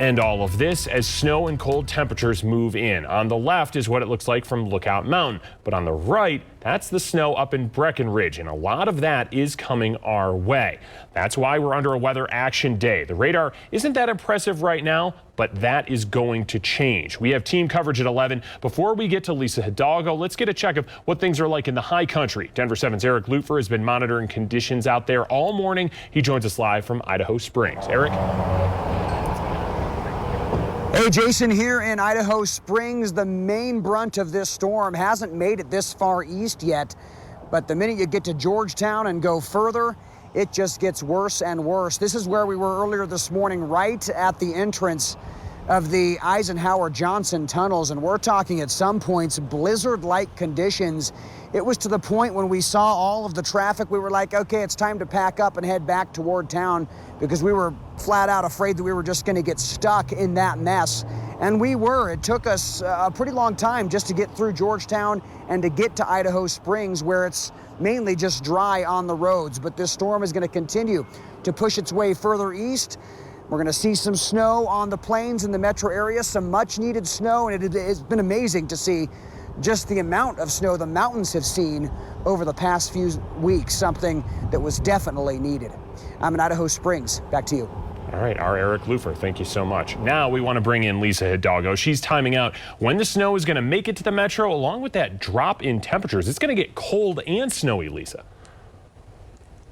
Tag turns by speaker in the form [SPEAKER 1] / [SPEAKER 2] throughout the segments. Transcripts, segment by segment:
[SPEAKER 1] And all of this as snow and cold temperatures move in. On the left is what it looks like from Lookout Mountain, but on the right, that's the snow up in Breckenridge, and a lot of that is coming our way. That's why we're under a weather action day. The radar isn't that impressive right now, but that is going to change. We have team coverage at 11. Before we get to Lisa Hidalgo, let's get a check of what things are like in the high country. Denver 7's Eric Lufer has been monitoring conditions out there all morning. He joins us live from Idaho Springs. Eric?
[SPEAKER 2] Hey, Jason, here in Idaho Springs, the main brunt of this storm hasn't made it this far east yet, but the minute you get to Georgetown and go further, it just gets worse and worse. This is where we were earlier this morning, right at the entrance of the Eisenhower-Johnson tunnels, and we're talking at some points blizzard-like conditions. It was to the point when we saw all of the traffic, we were like, okay, it's time to pack up and head back toward town because we were flat out afraid that we were just going to get stuck in that mess. And we were. It took us a pretty long time just to get through Georgetown and to get to Idaho Springs, where it's mainly just dry on the roads. But this storm is going to continue to push its way further east. We're going to see some snow on the plains in the metro area, some much needed snow, and it's been amazing to see just the amount of snow the mountains have seen over the past few weeks, something that was definitely needed. I'm in Idaho Springs. Back to you.
[SPEAKER 1] All right, our Eric Lufer, thank you so much. Now we want to bring in Lisa Hidalgo. She's timing out when the snow is going to make it to the metro, along with that drop in temperatures. It's going to get cold and snowy, Lisa.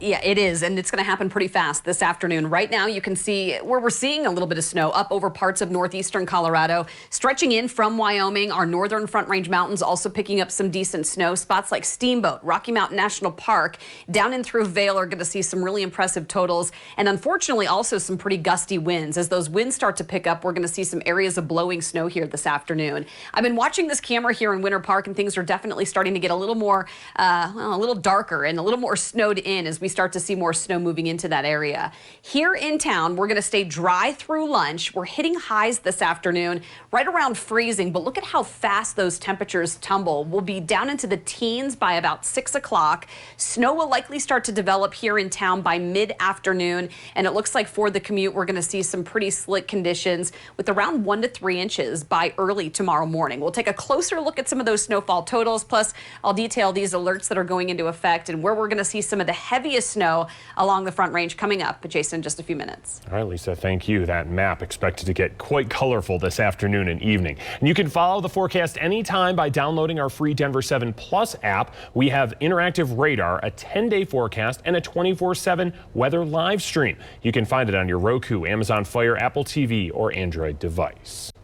[SPEAKER 3] Yeah, it is, and it's going to happen pretty fast this afternoon. Right now, you can see where we're seeing a little bit of snow up over parts of northeastern Colorado, stretching in from Wyoming. Our northern Front Range mountains also picking up some decent snow. Spots like Steamboat, Rocky Mountain National Park, down in through Vail are going to see some really impressive totals, and unfortunately also some pretty gusty winds. As those winds start to pick up, we're going to see some areas of blowing snow here this afternoon. I've been watching this camera here in Winter Park, and things are definitely starting to get a little more, a little darker and a little more snowed in as we start to see more snow moving into that area. Here in town, we're going to stay dry through lunch. We're hitting highs this afternoon, right around freezing, but look at how fast those temperatures tumble. We'll be down into the teens by about 6 o'clock. Snow will likely start to develop here in town by mid-afternoon, and it looks like for the commute, we're going to see some pretty slick conditions with around 1 to 3 inches by early tomorrow morning. We'll take a closer look at some of those snowfall totals, plus I'll detail these alerts that are going into effect and where we're going to see some of the heaviest snow along the Front Range coming up. But Jason, in just a few minutes.
[SPEAKER 1] All right, Lisa, thank you. That map expected to get quite colorful this afternoon and evening. And you can follow the forecast anytime by downloading our free Denver 7 Plus app. We have interactive radar, a 10-day forecast, and a 24/7 weather live stream. You can find it on your Roku, Amazon Fire, Apple TV, or Android device.